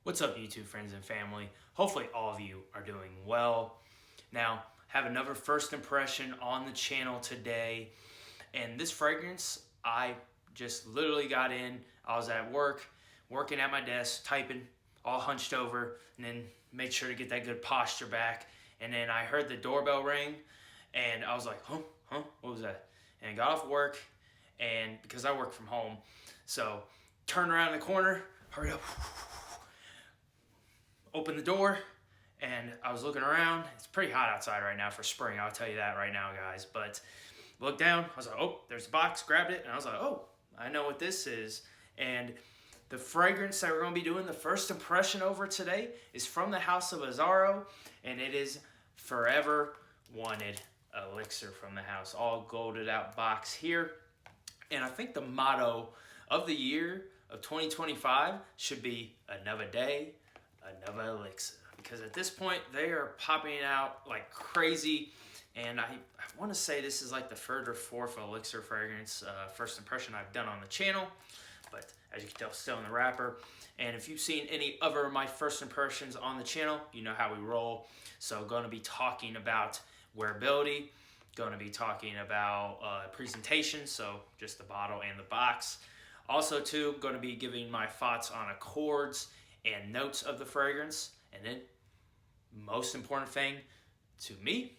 What's up, YouTube friends and family? Hopefully all of you are doing well. Now, have another first impression on the channel today. And this fragrance, I just literally got in. I was at work, working at my desk, typing, all hunched over, and then made sure to get that good posture back. And then I heard the doorbell ring, and I was like, huh, what was that? And I got off work, and because I work from home, so turned around the corner, hurry up, opened the door, and I was looking around. It's pretty hot outside right now for spring, I'll tell you that right now, guys. But looked down, I was like, oh, there's a box, grabbed it, and I was like, oh, I know what this is. And the fragrance that we're going to be doing the first impression over today is from the house of Azzaro, and it is Forever Wanted Elixir from the house. All golded out box here. And I think the motto of the year of 2025 should be another day, another elixir, because at this point they are popping out like crazy. And I want to say this is like the third or fourth elixir fragrance first impression I've done on the channel, but as you can tell, still in the wrapper. And if you've seen any other of my first impressions on the channel, you know how we roll. So going to be talking about wearability, going to be talking about presentation, so just the bottle and the box. Also too, going to be giving my thoughts on accords and notes of the fragrance, and then most important thing to me,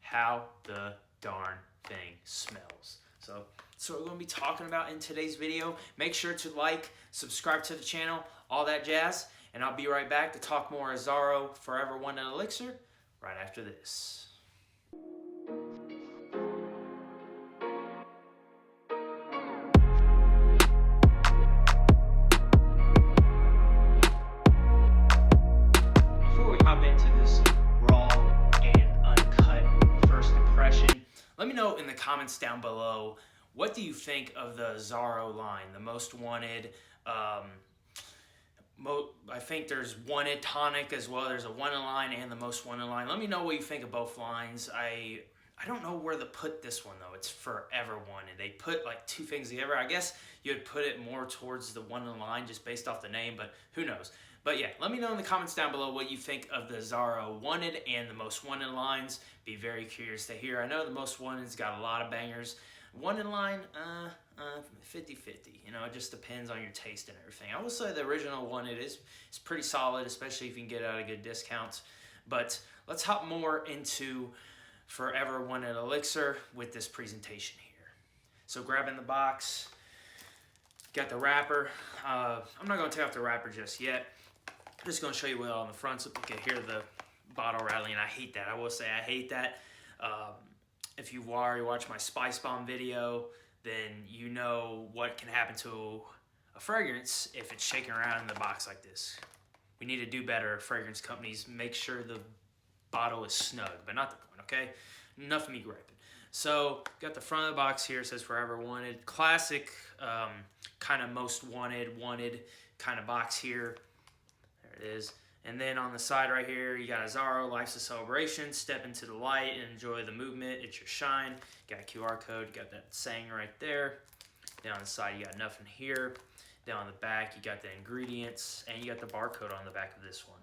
how the darn thing smells. So that's what we're going to be talking about in today's video. Make sure to like, subscribe to the channel, all that jazz, and I'll be right back to talk more Azzaro Forever Wanted Elixir right after this. Let me know in the comments down below, what do you think of the Azzaro line, the most wanted? I think there's wanted tonic as well. There's a wanted line and the most wanted line. Let me know what you think of both lines. I don't know where to put this one though. It's Forever Wanted. They put like two things together. I guess you would put it more towards the wanted line just based off the name, but who knows? But yeah, let me know in the comments down below what you think of the Azzaro Wanted and the Most Wanted lines. Be very curious to hear. I know the Most Wanted's got a lot of bangers. Wanted line, 50-50. You know, it just depends on your taste and everything. I would say the original Wanted is pretty solid, especially if you can get out a good discounts. But let's hop more into Forever Wanted Elixir with this presentation here. So grabbing the box, got the wrapper. I'm not going to take off the wrapper just yet. I'm just going to show you what on the front so you can hear the bottle rattling. I hate that. I will say I hate that. If you've already watched my Spice Bomb video, then you know what can happen to a fragrance if it's shaking around in the box like this. We need to do better, fragrance companies. Make sure the bottle is snug, but not the point, okay? Enough of me griping. So, got the front of the box here. It says Forever Wanted. Classic kind of most wanted kind of box here. There it is. And then on the side right here, you got Azzaro, Life's a Celebration. Step into the light and enjoy the movement. It's your shine. Got a QR code. You got that saying right there. Down the side, you got nothing here. Down on the back, you got the ingredients. And you got the barcode on the back of this one.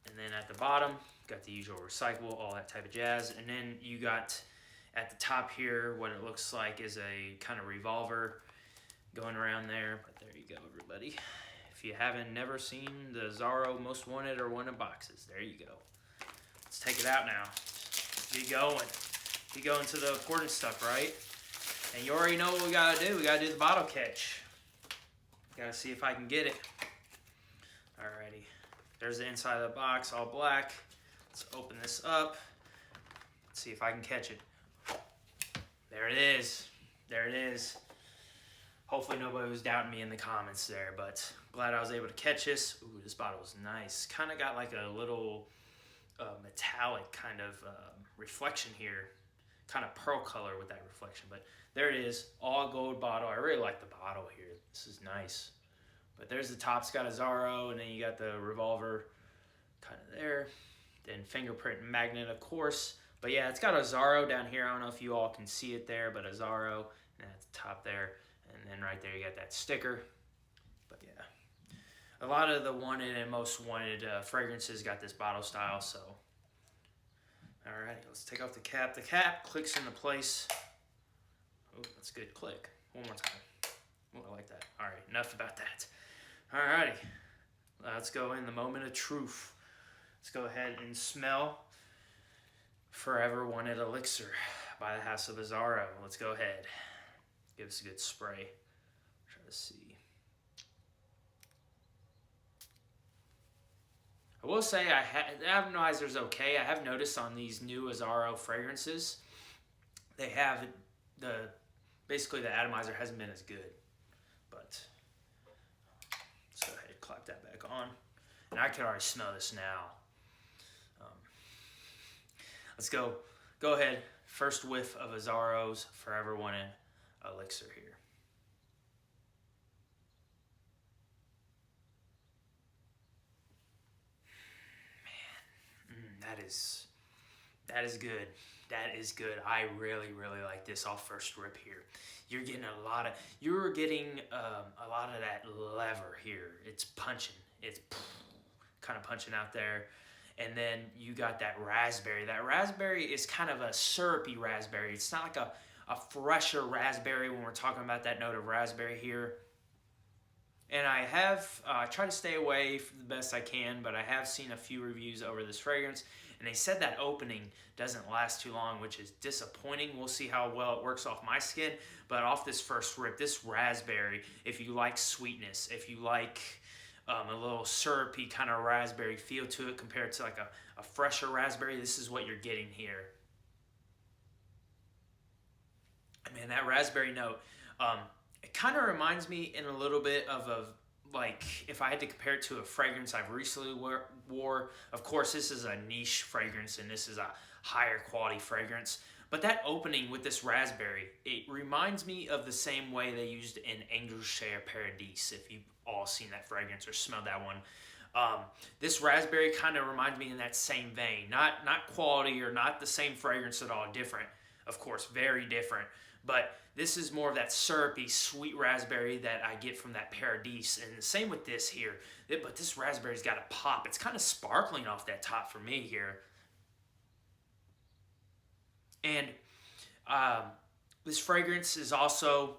And then at the bottom, got the usual recyclable, all that type of jazz. And then you got at the top here, what it looks like is a kind of revolver going around there. But there you go, everybody. If you haven't never seen the Azzaro Most Wanted or Wanted boxes, there you go. Let's take it out now. Get going. Get going to the important stuff, right? And you already know what we gotta do. We gotta do the bottle catch. Gotta see if I can get it. Alrighty. There's the inside of the box, all black. Let's open this up. Let's see if I can catch it. There it is. There it is. Hopefully nobody was doubting me in the comments there, but glad I was able to catch this. Ooh, this bottle is nice. Kind of got like a little metallic kind of reflection here. Kind of pearl color with that reflection, but there it is. All gold bottle. I really like the bottle here. This is nice. But there's the top. It's got Azzaro, and then you got the revolver kind of there. Then fingerprint magnet, of course. But yeah, it's got Azzaro down here. I don't know if you all can see it there, but Azzaro, and at the top there. And then right there you got that sticker. But yeah. A lot of the wanted and most wanted fragrances got this bottle style. So, all right, let's take off the cap. The cap clicks into place. Oh, that's a good click. One more time. Oh, I like that. All right, enough about that. All righty, let's go in the moment of truth. Let's go ahead and smell Forever Wanted Elixir by the House of Azzaro. Let's go ahead. Give us a good spray. Try to see. I will say the atomizer's okay. I have noticed on these new Azzaro fragrances, they have basically the atomizer hasn't been as good. But let's go ahead and clap that back on. And I can already smell this now. Let's go ahead. First whiff of Azzaro's Forever Wanted Elixir here. That is good. That is good. I really, really like this off first rip here. You're getting a lot of that lever here. It's punching. It's kind of punching out there. And then you got that raspberry. That raspberry is kind of a syrupy raspberry. It's not like a fresher raspberry when we're talking about that note of raspberry here. And I have tried to stay away for the best I can, but I have seen a few reviews over this fragrance, and they said that opening doesn't last too long, which is disappointing. We'll see how well it works off my skin, but off this first rip, this raspberry, if you like sweetness, if you like a little syrupy kind of raspberry feel to it compared to like a fresher raspberry, this is what you're getting here. Man, that raspberry note, it kind of reminds me in a little bit of like if I had to compare it to a fragrance I've recently wore. Of course, this is a niche fragrance and this is a higher quality fragrance. But that opening with this raspberry, it reminds me of the same way they used in Angleterre Paradis, if you've all seen that fragrance or smelled that one. This raspberry kind of reminds me in that same vein. Not quality or not the same fragrance at all, different. Of course, very different. But this is more of that syrupy, sweet raspberry that I get from that Paradis. And the same with this here. But this raspberry's got a pop. It's kind of sparkling off that top for me here. And this fragrance is also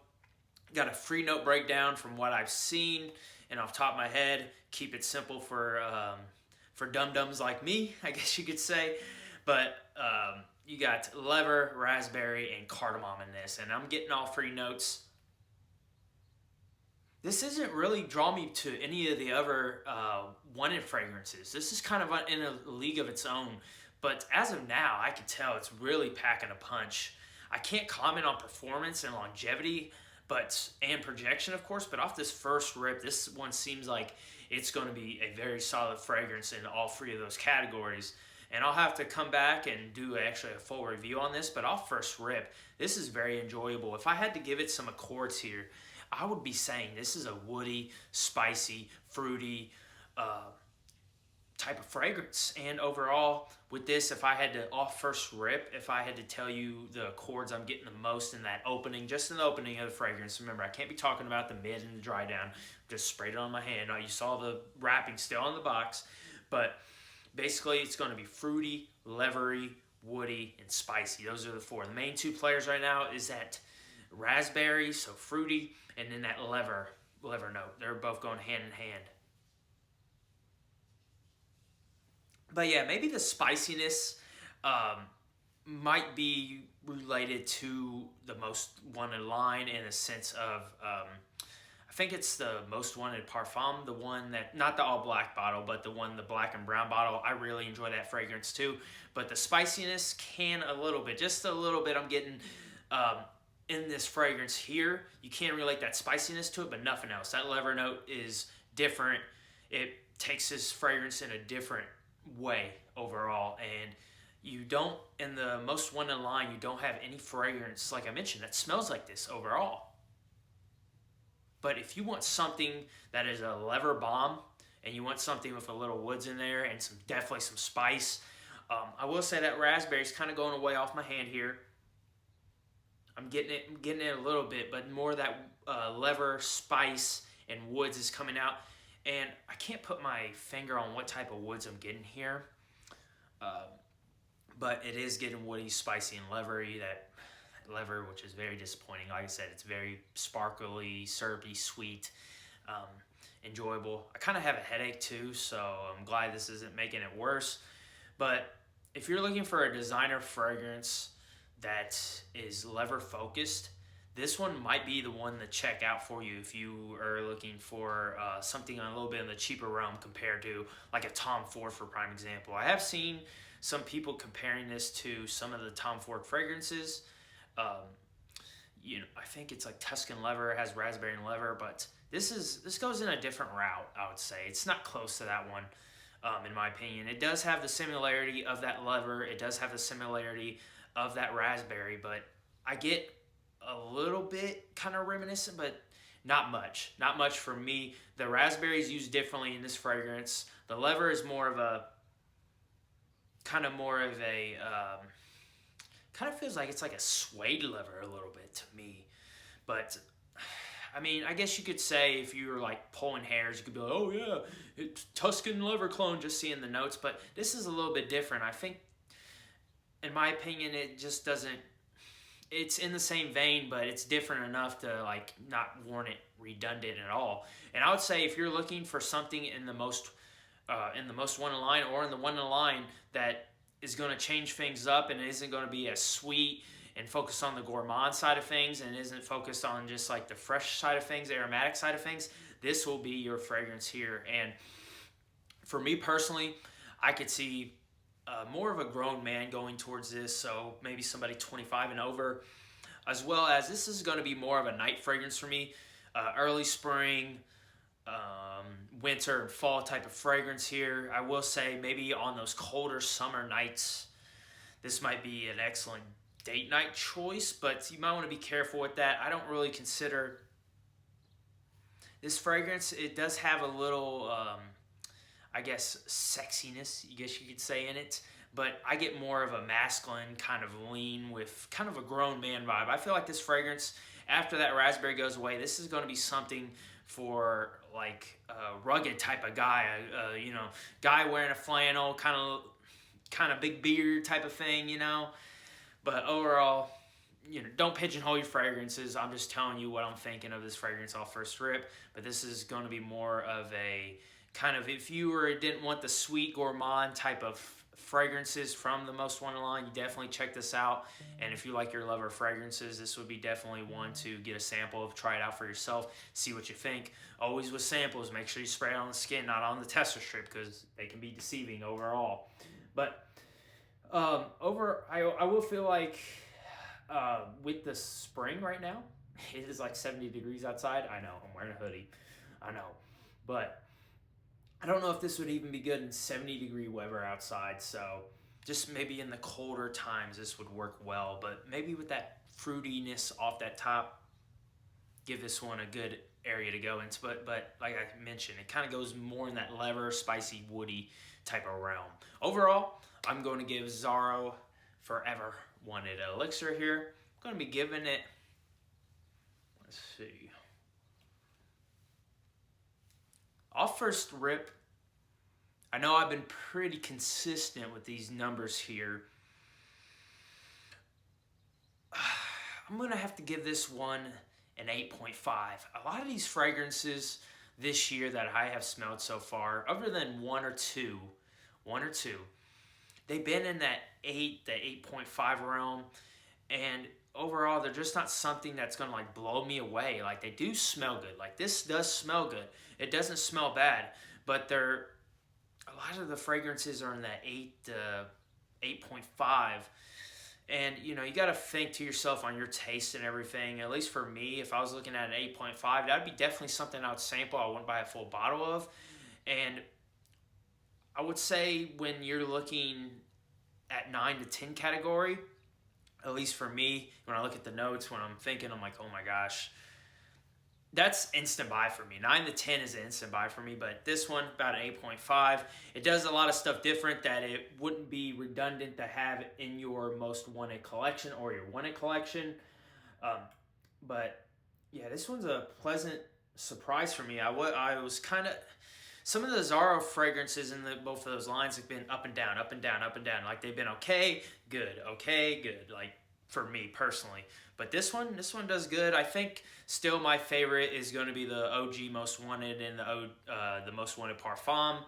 got a free note breakdown from what I've seen. And off the top of my head, keep it simple for dum-dums like me, I guess you could say. But you got leather, raspberry, and cardamom in this. And I'm getting all free notes. This isn't really draw me to any of the other wanted fragrances. This is kind of in a league of its own. But as of now, I can tell it's really packing a punch. I can't comment on performance and longevity, and projection, of course. But off this first rip, this one seems like it's going to be a very solid fragrance in all three of those categories. And I'll have to come back and do actually a full review on this. But off first rip, this is very enjoyable. If I had to give it some accords here, I would be saying this is a woody, spicy, fruity type of fragrance. And overall, with this, if I had to, off first rip, if I had to tell you the accords I'm getting the most in that opening, just in the opening of the fragrance, remember, I can't be talking about the mid and the dry down. Just sprayed it on my hand. You saw the wrapping still on the box. But basically, it's going to be fruity, leathery, woody, and spicy. Those are the four. The main two players right now is that raspberry, so fruity, and then that leather note. They're both going hand in hand. But yeah, maybe the spiciness might be related to the most wanted line in a sense of, I think it's the most wanted parfum, the one that, not the all black bottle, but the black and brown bottle. I really enjoy that fragrance too. But the spiciness can just a little bit I'm getting in this fragrance here. You can't relate that spiciness to it, but nothing else. That leather note is different. It takes this fragrance in a different way overall, and you don't, in the most wanted line, you don't have any fragrance, like I mentioned, that smells like this overall. But if you want something that is a leather bomb, and you want something with a little woods in there, and definitely some spice, I will say that raspberry is kind of going away off my hand here. I'm getting it a little bit, but more of that leather, spice, and woods is coming out. And I can't put my finger on what type of woods I'm getting here, but it is getting woody, spicy, and leathery. That leather, which is very disappointing. Like I said, it's very sparkly, syrupy, sweet, enjoyable. I kind of have a headache too, so I'm glad this isn't making it worse. But if you're looking for a designer fragrance that is leather focused, this one might be the one to check out for you if you are looking for something a little bit in the cheaper realm compared to like a Tom Ford, for prime example. I have seen some people comparing this to some of the Tom Ford fragrances. I think it's like Tuscan leather, it has raspberry and leather, but this goes in a different route. I would say it's not close to that one. In my opinion, it does have the similarity of that leather. It does have the similarity of that raspberry, but I get a little bit kind of reminiscent, but not much. Not much for me. The raspberry is used differently in this fragrance. The leather is more of a kind of feels like it's like a suede leather a little bit to me. But I mean, I guess you could say if you were like pulling hairs, you could be like, oh yeah, it's Tuscan leather cologne, just seeing the notes. But this is a little bit different. I think, in my opinion, it just doesn't, it's in the same vein, but it's different enough to like not warrant it redundant at all. And I would say if you're looking for something in the most wanted line, or in the wanted line that is going to change things up and isn't going to be as sweet and focus on the gourmand side of things and isn't focused on just like the fresh side of things, the aromatic side of things, this will be your fragrance here. And for me personally, I could see more of a grown man going towards this, so maybe somebody 25 and over, as well as this is going to be more of a night fragrance for me. Early spring, winter and fall type of fragrance here. I will say maybe on those colder summer nights, this might be an excellent date night choice, but you might want to be careful with that. I don't really consider this fragrance. It does have a little, I guess, sexiness, I guess you could say, in it, but I get more of a masculine kind of lean with kind of a grown man vibe. I feel like this fragrance, after that raspberry goes away, this is going to be something for like a rugged type of guy, guy wearing a flannel, kind of big beard type of thing, But overall, don't pigeonhole your fragrances. I'm just telling you what I'm thinking of this fragrance off first rip. But this is going to be more of a kind of, if you didn't want the sweet gourmand type of fragrances from the Most Wanted line, you definitely check this out. And if you like your leather fragrances, this would be definitely one to get a sample of, try it out for yourself, see what you think. Always with samples, make sure you spray it on the skin, not on the tester strip, because they can be deceiving overall. But I will feel like with the spring right now, it is like 70 degrees outside. I know, I'm wearing a hoodie. I know. But I don't know if this would even be good in 70-degree weather outside. So just maybe in the colder times, this would work well. But maybe with that fruitiness off that top, give this one a good area to go into. But like I mentioned, it kind of goes more in that leather, spicy, woody type of realm. Overall, I'm going to give Azzaro Forever Wanted Elixir here. I'm going to be giving it, let's see, off first rip, I know I've been pretty consistent with these numbers here. I'm going to have to give this one an 8.5. A lot of these fragrances this year that I have smelled so far, other than one or two, they've been in that 8, the 8.5 realm. And overall, they're just not something that's going to like blow me away. Like, they do smell good. Like, this does smell good. It doesn't smell bad, but a lot of the fragrances are in that 8 to 8.5. And, you got to think to yourself on your taste and everything. At least for me, if I was looking at an 8.5, that would be definitely something I would sample. I wouldn't buy a full bottle of. And I would say when you're looking at 9 to 10 category, at least for me, when I look at the notes, when I'm thinking, I'm like, oh my gosh, that's instant buy for me. 9 to 10 is an instant buy for me, but this one, about an 8.5. It does a lot of stuff different that it wouldn't be redundant to have in your most wanted collection or your wanted collection. But yeah, this one's a pleasant surprise for me. I was kind of, some of the Azzaro fragrances in both of those lines have been up and down, up and down, up and down. Like they've been okay, good, like for me personally. But this one does good. I think still my favorite is going to be the OG Most Wanted and the Most Wanted Parfum.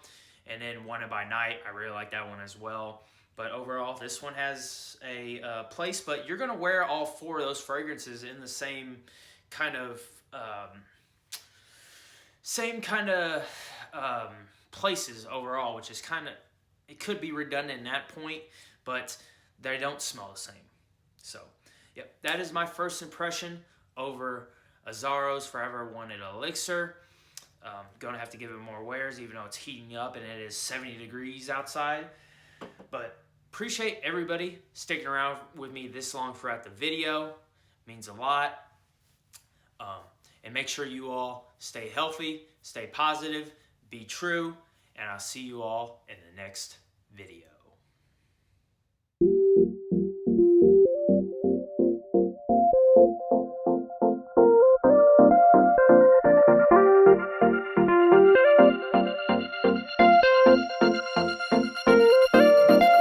And then Wanted by Night, I really like that one as well. But overall, this one has a place. But you're going to wear all 4 of those fragrances in the same kind of places overall, which is kind of, it could be redundant in that point, but they don't smell the same. So, yep, that is my first impression over Azzaro's Forever Wanted Elixir. Going to have to give it more wears, even though it's heating up and it is 70 degrees outside. But appreciate everybody sticking around with me this long throughout the video. It means a lot. And make sure you all stay healthy, stay positive, be true, and I'll see you all in the next video.